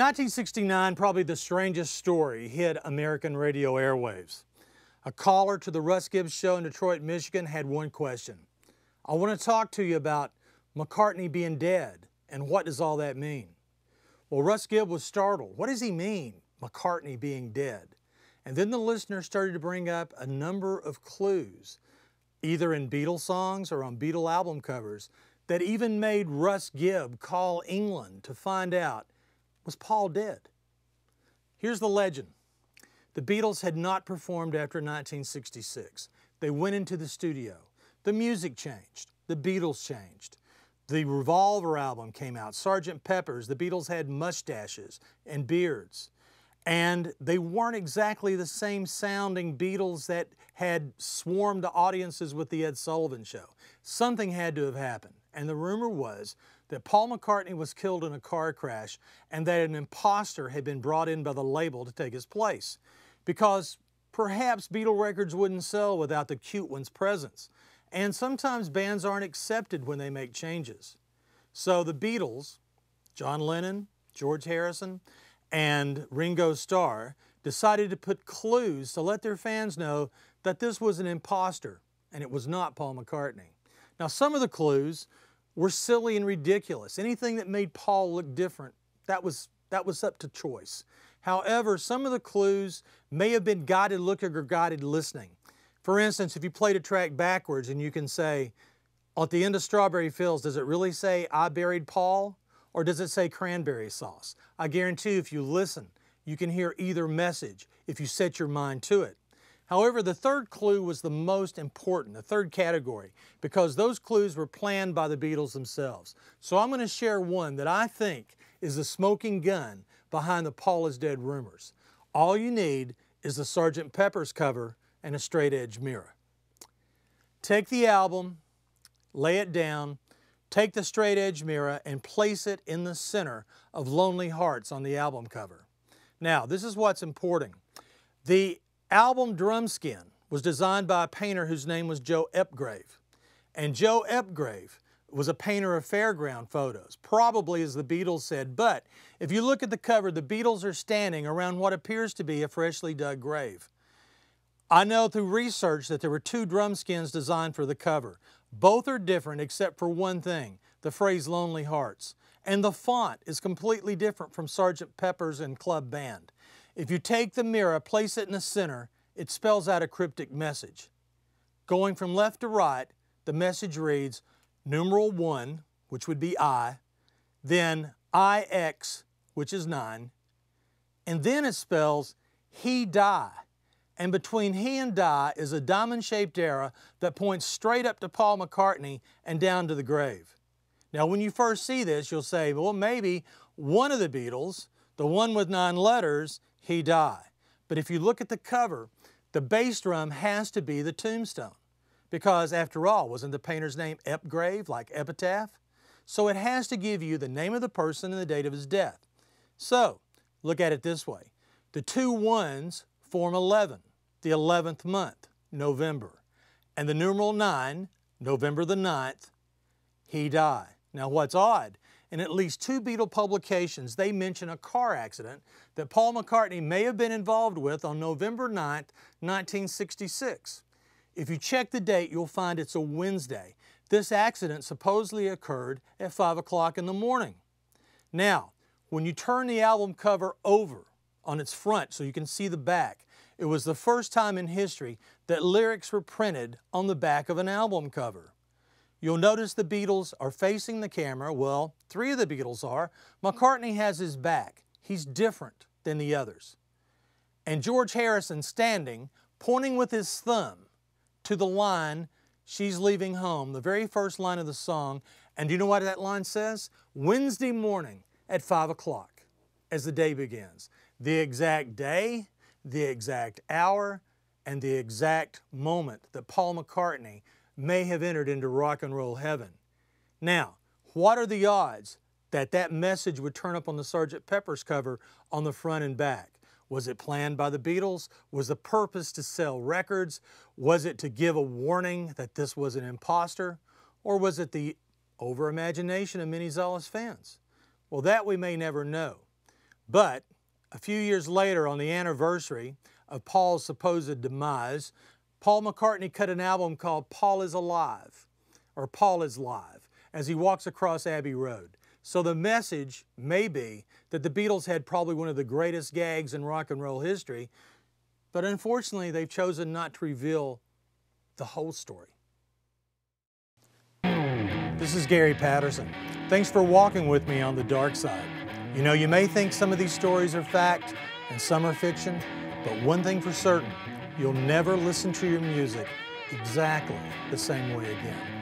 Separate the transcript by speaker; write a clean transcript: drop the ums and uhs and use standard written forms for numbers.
Speaker 1: In 1969, probably the strangest story hit American radio airwaves. A caller to the Russ Gibbs Show in Detroit, Michigan had one question. I want to talk to you about McCartney being dead, and what does all that mean? Well, Russ Gibbs was startled. What does he mean, McCartney being dead? And then the listener started to bring up a number of clues, either in Beatles songs or on Beatle album covers, that even made Russ Gibbs call England to find out, was Paul dead? Here's the legend. The Beatles had not performed after 1966. They went into the studio. The music changed. The Beatles changed. The Revolver album came out, Sgt. Pepper's. The Beatles had mustaches and beards. And they weren't exactly the same sounding Beatles that had swarmed audiences with the Ed Sullivan Show. Something had to have happened. And the rumor was that Paul McCartney was killed in a car crash and that an imposter had been brought in by the label to take his place. Because perhaps Beatle records wouldn't sell without the cute one's presence. And sometimes bands aren't accepted when they make changes. So the Beatles, John Lennon, George Harrison, and Ringo Starr decided to put clues to let their fans know that this was an imposter and it was not Paul McCartney. Now, some of the clues were silly and ridiculous. Anything that made Paul look different, that was up to choice. However, some of the clues may have been guided looking or guided listening. For instance, if you played a track backwards and you can say, at the end of Strawberry Fields, does it really say, I buried Paul? Or does it say cranberry sauce? I guarantee you, if you listen, you can hear either message if you set your mind to it. However, the third clue was the most important, the third category, because those clues were planned by the Beatles themselves. So I'm going to share one that I think is the smoking gun behind the Paul is dead rumors. All you need is the Sgt. Pepper's cover and a straight edge mirror. Take the album, lay it down, take the straight edge mirror and place it in the center of Lonely Hearts on the album cover. Now, this is what's important. The album drum skin was designed by a painter whose name was Joe Epgrave. And Joe Epgrave was a painter of fairground photos, probably as the Beatles said, but if you look at the cover, the Beatles are standing around what appears to be a freshly dug grave. I know through research that there were two drum skins designed for the cover. Both are different except for one thing, the phrase Lonely Hearts. And the font is completely different from Sgt. Pepper's and Club Band. If you take the mirror, place it in the center, it spells out a cryptic message. Going from left to right, the message reads, numeral 1, which would be I, then IX, which is 9, and then it spells he die. And between he and die is a diamond-shaped arrow that points straight up to Paul McCartney and down to the grave. Now, when you first see this, you'll say, well, maybe one of the Beatles, the one with 9 letters, he die. But if you look at the cover, the bass drum has to be the tombstone. Because after all, wasn't the painter's name Epgrave, like epitaph? So it has to give you the name of the person and the date of his death. So, look at it this way. The two ones form 11, the 11th month, November. And the numeral 9, November the 9th, he died. Now what's odd, in at least 2 Beatle publications, they mention a car accident that Paul McCartney may have been involved with on November 9th, 1966. If you check the date, you'll find it's a Wednesday. This accident supposedly occurred at 5 o'clock in the morning. Now, when you turn the album cover over on its front so you can see the back, it was the first time in history that lyrics were printed on the back of an album cover. You'll notice the Beatles are facing the camera. Well, 3 of the Beatles are. McCartney has his back. He's different than the others. And George Harrison standing, pointing with his thumb to the line, she's leaving home, the very first line of the song. And do you know what that line says? Wednesday morning at 5 o'clock as the day begins. The exact day, the exact hour, and the exact moment that Paul McCartney may have entered into rock and roll heaven. Now, what are the odds that that message would turn up on the Sgt. Pepper's cover on the front and back? Was it planned by the Beatles? Was the purpose to sell records? Was it to give a warning that this was an imposter? Or was it the over-imagination of many zealous fans? Well, that we may never know. But a few years later, on the anniversary of Paul's supposed demise, Paul McCartney cut an album called Paul is Alive, or Paul is Live, as he walks across Abbey Road. So the message may be that the Beatles had probably one of the greatest gags in rock and roll history, but unfortunately they've chosen not to reveal the whole story. This is Gary Patterson. Thanks for walking with me on the dark side. You know, you may think some of these stories are fact and some are fiction, but one thing for certain, you'll never listen to your music exactly the same way again.